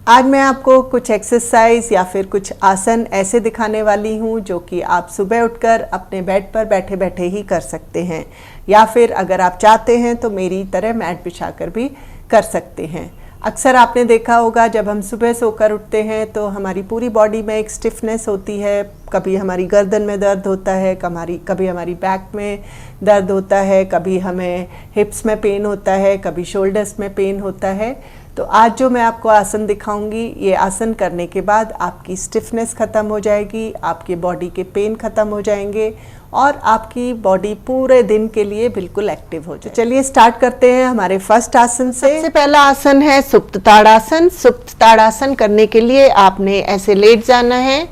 आज मैं आपको कुछ एक्सरसाइज या फिर कुछ आसन ऐसे दिखाने वाली हूँ जो कि आप सुबह उठकर अपने बेड पर बैठे बैठे ही कर सकते हैं, या फिर अगर आप चाहते हैं तो मेरी तरह मैट बिछाकर भी कर सकते हैं। अक्सर आपने देखा होगा जब हम सुबह सोकर उठते हैं तो हमारी पूरी बॉडी में एक स्टिफनेस होती है। कभी हमारी गर्दन में दर्द होता है, कभी हमारी बैक में दर्द होता है, कभी हमें हिप्स में पेन होता है, कभी शोल्डर्स में पेन होता है। तो आज जो मैं आपको आसन दिखाऊंगी, ये आसन करने के बाद आपकी स्टिफनेस ख़त्म हो जाएगी, आपके बॉडी के पेन ख़त्म हो जाएंगे और आपकी बॉडी पूरे दिन के लिए बिल्कुल एक्टिव हो जाए। चलिए स्टार्ट करते हैं हमारे फर्स्ट आसन से। सबसे पहला आसन है सुप्त ताड़ासन। सुप्त ताड़ासन करने के लिए आपने ऐसे लेट जाना है,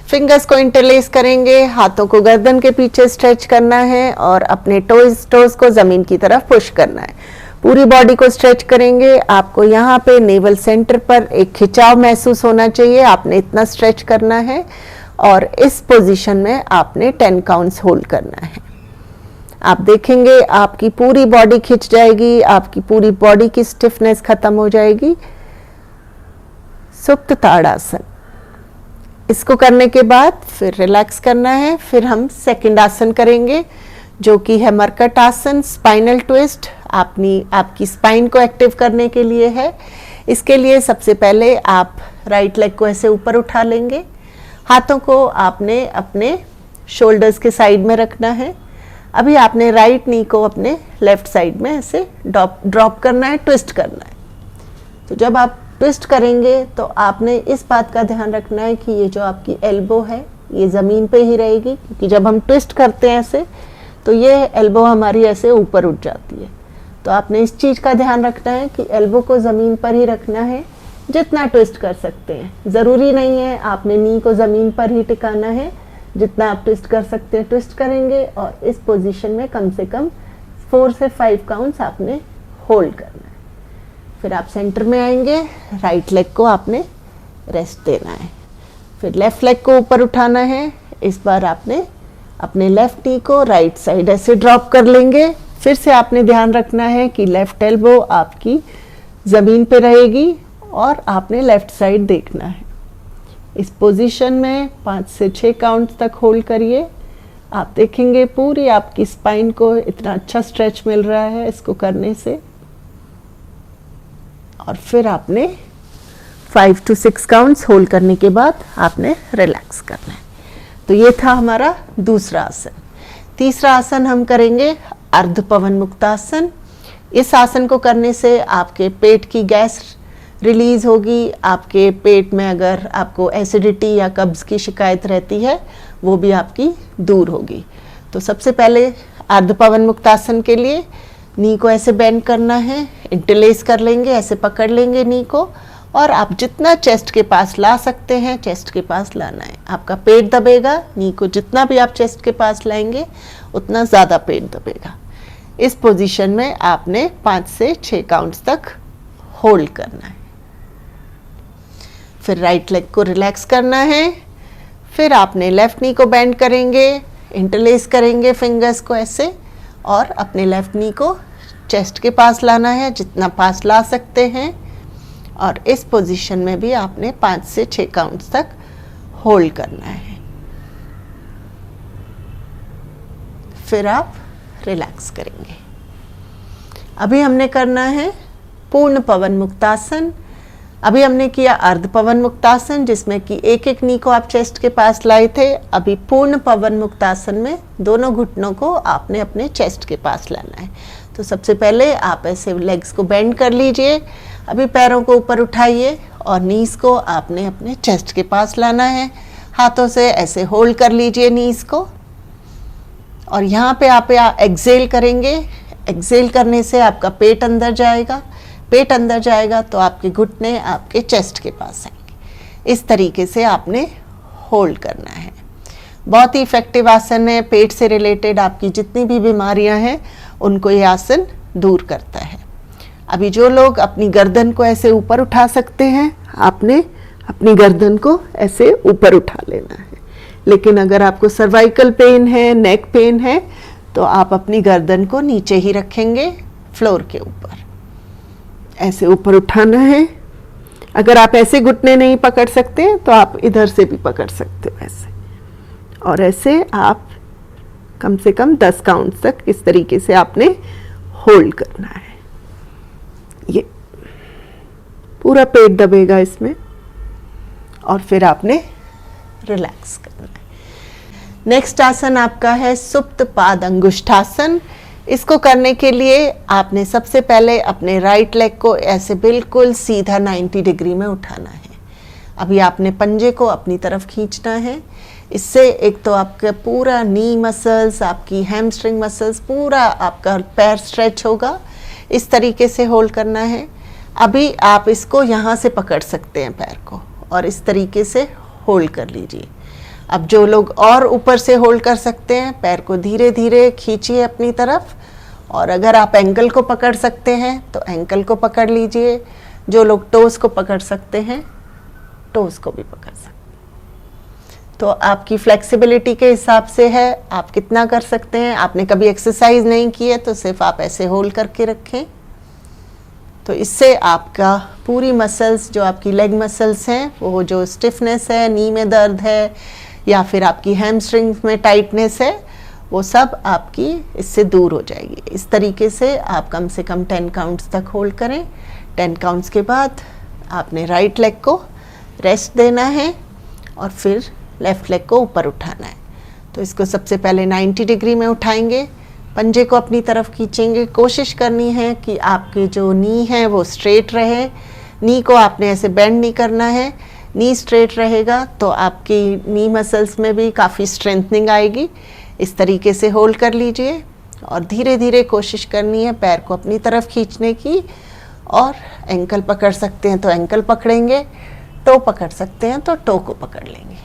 फिंगर्स को इंटरलेस करेंगे, हाथों को गर्दन के पीछे स्ट्रेच करना है और अपने टोज को ज़मीन की तरफ पुश करना है। पूरी बॉडी को स्ट्रेच करेंगे। आपको यहाँ पे नेवल सेंटर पर एक खिंचाव महसूस होना चाहिए, आपने इतना स्ट्रेच करना है और इस पोजीशन में आपने 10 काउंट्स होल्ड करना है। आप देखेंगे आपकी पूरी बॉडी खिंच जाएगी, आपकी पूरी बॉडी की स्टिफनेस खत्म हो जाएगी। सुप्त ताड़ासन। इसको करने के बाद फिर रिलैक्स करना है। फिर हम सेकंड आसन करेंगे जो कि है मरकट आसन, स्पाइनल ट्विस्ट। आपकी स्पाइन को एक्टिव करने के लिए है। इसके लिए सबसे पहले आप राइट लेग को ऐसे ऊपर उठा लेंगे, हाथों को आपने अपने शोल्डर्स के साइड में रखना है। अभी आपने राइट नी को अपने लेफ्ट साइड में ऐसे ड्रॉप करना है, ट्विस्ट करना है। तो जब आप ट्विस्ट करेंगे तो आपने इस बात का ध्यान रखना है कि ये जो आपकी एल्बो है ये ज़मीन पे ही रहेगी, क्योंकि जब हम ट्विस्ट करते हैं ऐसे तो ये एल्बो हमारी ऐसे ऊपर उठ जाती है। तो आपने इस चीज़ का ध्यान रखना है कि एल्बो को ज़मीन पर ही रखना है, जितना ट्विस्ट कर सकते हैं। ज़रूरी नहीं है आपने नी को ज़मीन पर ही टिकाना है, जितना आप ट्विस्ट कर सकते हैं ट्विस्ट करेंगे और इस पोजीशन में कम से कम 4 से 5 काउंट्स आपने होल्ड करना है। फिर आप सेंटर में आएंगे, राइट लेग को आपने रेस्ट देना है। फिर लेफ्ट लेग को ऊपर उठाना है। इस बार आपने अपने लेफ्ट नी को राइट साइड ऐसे ड्रॉप कर लेंगे। फिर से आपने ध्यान रखना है कि लेफ्ट एल्बो आपकी ज़मीन पे रहेगी और आपने लेफ्ट साइड देखना है। इस पोजीशन में 5 से 6 काउंट तक होल्ड करिए। आप देखेंगे पूरी आपकी स्पाइन को इतना अच्छा स्ट्रेच मिल रहा है इसको करने से। और फिर आपने 5 to 6 काउंट्स होल्ड करने के बाद आपने रिलैक्स करना है। तो ये था हमारा दूसरा आसन। तीसरा आसन हम करेंगे अर्ध पवन मुक्तासन। इस आसन को करने से आपके पेट की गैस रिलीज होगी। आपके पेट में अगर आपको एसिडिटी या कब्ज की शिकायत रहती है वो भी आपकी दूर होगी। तो सबसे पहले अर्ध पवन मुक्तासन के लिए नी को ऐसे बेंड करना है, इंटरलेस कर लेंगे, ऐसे पकड़ लेंगे नी को और आप जितना चेस्ट के पास ला सकते हैं चेस्ट के पास लाना है। आपका पेट दबेगा, नी को जितना भी आप चेस्ट के पास लाएंगे उतना ज़्यादा पेट दबेगा। इस पोजीशन में आपने 5 से 6 काउंट्स तक होल्ड करना है। फिर राइट लेग को रिलैक्स करना है। फिर आपने लेफ्ट नी को बेंड करेंगे, इंटरलेस करेंगे फिंगर्स को ऐसे और अपने लेफ्ट नी को चेस्ट के पास लाना है, जितना पास ला सकते हैं। और इस पोजीशन में भी आपने 5 से 6 काउंट्स तक होल्ड करना है। फिर आप रिलैक्स करेंगे। अभी हमने करना है पूर्ण पवन मुक्तासन। अभी हमने किया अर्ध पवन मुक्तासन जिसमें कि एक नी को आप चेस्ट के पास लाए थे। अभी पूर्ण पवन मुक्तासन में दोनों घुटनों को आपने अपने चेस्ट के पास लाना है। तो सबसे पहले आप ऐसे लेग्स को बेंड कर लीजिए। अभी पैरों को ऊपर उठाइए और नीज को आपने अपने चेस्ट के पास लाना है। हाथों से ऐसे होल्ड कर लीजिए नीज को और यहाँ पे आप एक्सेल करेंगे। एक्सेल करने से आपका पेट अंदर जाएगा। पेट अंदर जाएगा तो आपके घुटने आपके चेस्ट के पास आएंगे। इस तरीके से आपने होल्ड करना है। बहुत ही इफेक्टिव आसन है। पेट से रिलेटेड आपकी जितनी भी बीमारियां हैं उनको ये आसन दूर करता है। अभी जो लोग अपनी गर्दन को ऐसे ऊपर उठा सकते हैं, आपने अपनी गर्दन को ऐसे ऊपर उठा लेना है। लेकिन अगर आपको सर्वाइकल पेन है, नेक पेन है, तो आप अपनी गर्दन को नीचे ही रखेंगे, फ्लोर के ऊपर ऐसे ऊपर उठाना है। अगर आप ऐसे घुटने नहीं पकड़ सकते तो आप इधर से भी पकड़ सकते हो ऐसे, और ऐसे आप कम से कम 10 काउंट तक इस तरीके से आपने होल्ड करना है। ये पूरा पेट दबेगा इसमें, और फिर आपने रिलैक्स करना है। नेक्स्ट आसन आपका है सुप्त पाद अंगुष्ठासन। इसको करने के लिए आपने सबसे पहले अपने राइट लेग को ऐसे बिल्कुल सीधा 90 डिग्री में उठाना है। अभी आपने पंजे को अपनी तरफ खींचना है। इससे एक तो आपका पूरा नी मसल्स, आपकी हैमस्ट्रिंग मसल्स, पूरा आपका पैर स्ट्रेच होगा। इस तरीके से होल्ड करना है। अभी आप इसको यहाँ से पकड़ सकते हैं पैर को, और इस तरीके से होल्ड कर लीजिए। अब जो लोग और ऊपर से होल्ड कर सकते हैं, पैर को धीरे धीरे खींचिए अपनी तरफ, और अगर आप एंकल को पकड़ सकते हैं तो एंकल को पकड़ लीजिए। जो लोग टोस को पकड़ सकते हैं, टोस को भी पकड़ सकते हैं। तो आपकी फ्लेक्सिबिलिटी के हिसाब से है, आप कितना कर सकते हैं। आपने कभी एक्सरसाइज नहीं की है तो सिर्फ आप ऐसे होल्ड करके रखें। तो इससे आपका पूरी मसल्स, जो आपकी लेग मसल्स हैं, वो जो स्टिफनेस है, नी में दर्द है, या फिर आपकी हैमस्ट्रिंग में टाइटनेस है, वो सब आपकी इससे दूर हो जाएगी। इस तरीके से आप कम से कम 10 काउंट्स तक होल्ड करें। 10 काउंट्स के बाद आपने राइट लेग को रेस्ट देना है, और फिर लेफ़्ट लेग को ऊपर उठाना है। तो इसको सबसे पहले 90 डिग्री में उठाएंगे, पंजे को अपनी तरफ खींचेंगे। कोशिश करनी है कि आपके जो नी है वो स्ट्रेट रहे। नी को आपने ऐसे बेंड नहीं करना है। नी स्ट्रेट रहेगा तो आपकी नी मसल्स में भी काफ़ी स्ट्रेंथनिंग आएगी। इस तरीके से होल्ड कर लीजिए, और धीरे धीरे कोशिश करनी है पैर को अपनी तरफ खींचने की। और एंकल पकड़ सकते हैं तो एंकल पकड़ेंगे, टो पकड़ सकते हैं तो टो को पकड़ लेंगे,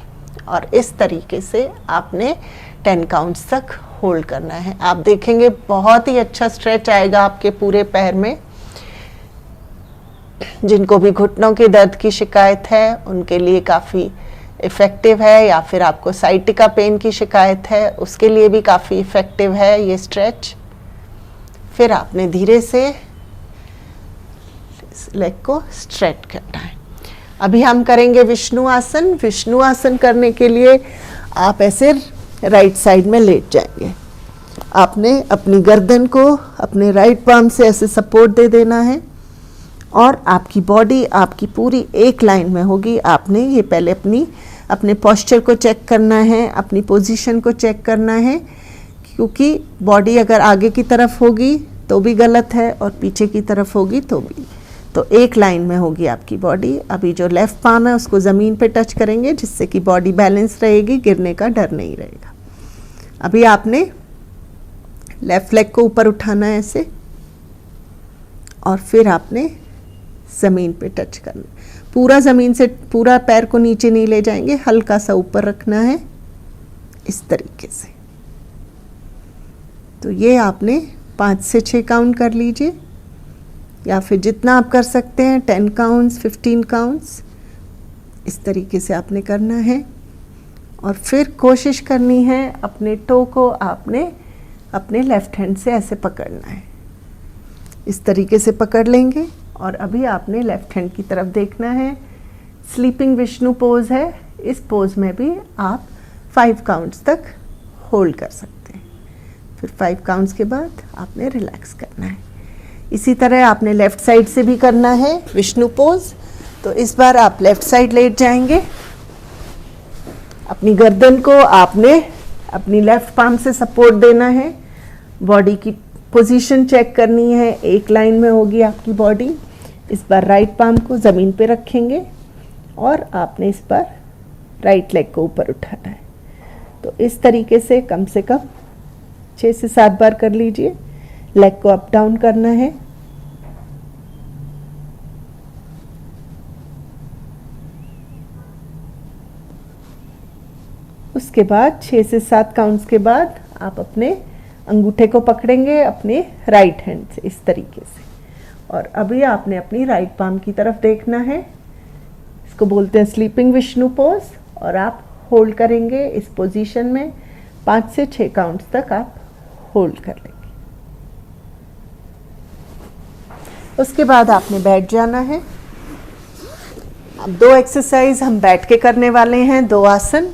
और इस तरीके से आपने 10 काउंट्स तक होल्ड करना है। आप देखेंगे बहुत ही अच्छा स्ट्रेच आएगा आपके पूरे पैर में। जिनको भी घुटनों के दर्द की शिकायत है उनके लिए काफ़ी इफ़ेक्टिव है, या फिर आपको साइटिका पेन की शिकायत है उसके लिए भी काफ़ी इफ़ेक्टिव है ये स्ट्रेच। फिर आपने धीरे से लेग को स्ट्रेच करना है। अभी हम करेंगे विष्णु आसन। विष्णु आसन करने के लिए आप ऐसे राइट साइड में लेट जाएंगे। आपने अपनी गर्दन को अपने राइट पाम से ऐसे सपोर्ट दे देना है, और आपकी बॉडी आपकी पूरी एक लाइन में होगी। आपने ये पहले अपने पोस्चर को चेक करना है, अपनी पोजीशन को चेक करना है, क्योंकि बॉडी अगर आगे की तरफ होगी तो भी गलत है, और पीछे की तरफ होगी तो भी। तो एक लाइन में होगी आपकी बॉडी। अभी जो लेफ़्ट पाम है उसको ज़मीन पे टच करेंगे, जिससे कि बॉडी बैलेंस रहेगी, गिरने का डर नहीं रहेगा। अभी आपने लेफ़्ट लेग को ऊपर उठाना है ऐसे, और फिर आपने ज़मीन पे टच करना। पूरा ज़मीन से पूरा पैर को नीचे नहीं ले जाएंगे, हल्का सा ऊपर रखना है इस तरीके से। तो ये आपने 5 से 6 काउंट कर लीजिए, या फिर जितना आप कर सकते हैं 10 काउंट्स, 15 काउंट्स, इस तरीके से आपने करना है। और फिर कोशिश करनी है अपने टो को आपने अपने लेफ़्ट हैंड से ऐसे पकड़ना है। इस तरीके से पकड़ लेंगे, और अभी आपने लेफ़्ट हैंड की तरफ देखना है। स्लीपिंग विष्णु पोज है। इस पोज में भी आप 5 काउंट्स तक होल्ड कर सकते हैं। फिर 5 काउंट्स के बाद आपने रिलैक्स करना है। इसी तरह आपने लेफ़्ट साइड से भी करना है विष्णु पोज। तो इस बार आप लेफ़्ट साइड लेट जाएंगे। अपनी गर्दन को आपने अपनी लेफ़्ट पाम से सपोर्ट देना है। बॉडी की पोजीशन चेक करनी है, एक लाइन में होगी आपकी बॉडी। इस बार राइट पाम को ज़मीन पे रखेंगे, और आपने इस बार राइट लेग को ऊपर उठाना है। तो इस तरीके से कम 6 से 7 बार कर लीजिए। लेग को अप डाउन करना है। उसके बाद 6 से 7 काउंट्स के बाद आप अपने अंगूठे को पकड़ेंगे अपने राइट हैंड से इस तरीके से, और अभी आपने अपनी राइट पाम की तरफ देखना है। इसको बोलते हैं स्लीपिंग विष्णु पोज, और आप होल्ड करेंगे इस पोजीशन में 5 से 6 काउंट्स तक आप होल्ड कर लेंगे। उसके बाद आपने बैठ जाना है। अब 2 एक्सरसाइज हम बैठ के करने वाले हैं, 2 आसन।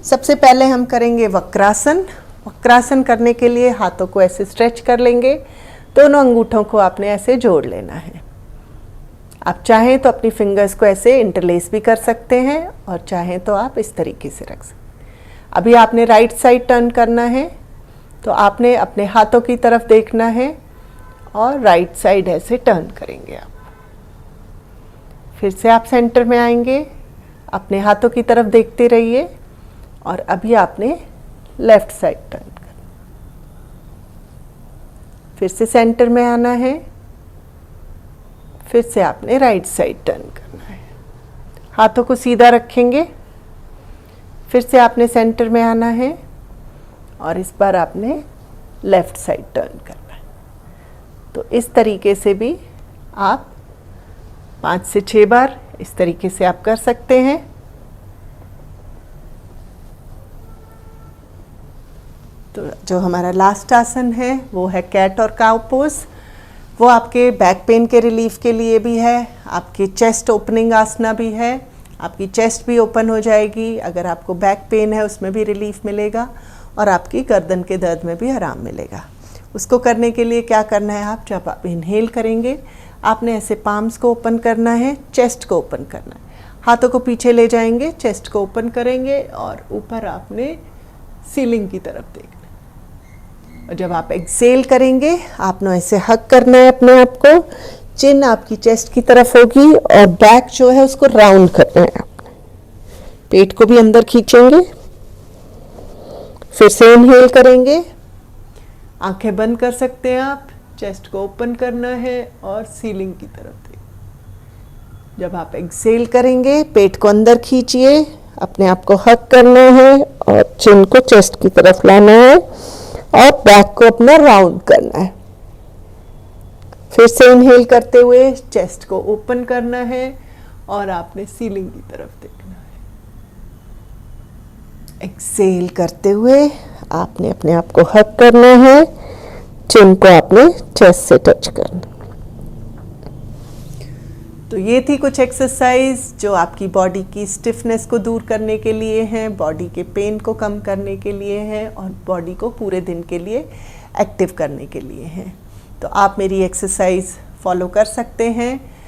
सबसे पहले हम करेंगे वक्रासन। वक्रासन करने के लिए हाथों को ऐसे स्ट्रेच कर लेंगे, दोनों अंगूठों को आपने ऐसे जोड़ लेना है। आप चाहें तो अपनी फिंगर्स को ऐसे इंटरलेस भी कर सकते हैं और चाहें तो आप इस तरीके से रख सकते हैं। अभी आपने राइट साइड टर्न करना है, तो आपने अपने हाथों की तरफ देखना है और राइट साइड ऐसे टर्न करेंगे आप। फिर से आप सेंटर में आएंगे, अपने हाथों की तरफ देखते रहिए और अभी आपने लेफ्ट साइड टर्न करना। फिर से सेंटर में आना है, फिर से आपने राइट साइड टर्न करना है। हाथों को सीधा रखेंगे, फिर से आपने सेंटर में आना है और इस बार आपने लेफ्ट साइड टर्न करना है। तो इस तरीके से भी आप 5 से 6 बार इस तरीके से आप कर सकते हैं। तो जो हमारा लास्ट आसन है वो है कैट और काउ पोज। वो आपके बैक पेन के रिलीफ के लिए भी है, आपकी चेस्ट ओपनिंग आसना भी है, आपकी चेस्ट भी ओपन हो जाएगी। अगर आपको बैक पेन है उसमें भी रिलीफ मिलेगा और आपकी गर्दन के दर्द में भी आराम मिलेगा। उसको करने के लिए क्या करना है, आप जब आप इनहेल करेंगे आपने ऐसे पाम्स को ओपन करना है, चेस्ट को ओपन करना है, हाथों को पीछे ले जाएंगे, चेस्ट को ओपन करेंगे और ऊपर आपने सीलिंग की तरफ देखना है। और जब आप एक्सेल करेंगे आपने ऐसे हक करना है अपने आप को, चिन आपकी चेस्ट की तरफ होगी और बैक जो है उसको राउंड करना है आपने। पेट को भी अंदर खींचेंगे, फिर से इनहेल करेंगे, आंखें बंद कर सकते हैं आप, चेस्ट को ओपन करना है और सीलिंग की तरफ देखिए। जब आप एक्सेल करेंगे पेट को अंदर खींचिए, अपने आप को हक करना है और चिन को चेस्ट की तरफ लाना है और बैक को अपना राउंड करना है। फिर से इनहेल करते हुए चेस्ट को ओपन करना है और आपने सीलिंग की तरफ देखना है। एक्सेल करते हुए आपने अपने आप को हक करना है, चिन को आपने चेस्ट से टच करना। तो ये थी कुछ एक्सरसाइज जो आपकी बॉडी की स्टिफनेस को दूर करने के लिए हैं, बॉडी के पेन को कम करने के लिए हैं और बॉडी को पूरे दिन के लिए एक्टिव करने के लिए हैं। तो आप मेरी एक्सरसाइज फॉलो कर सकते हैं।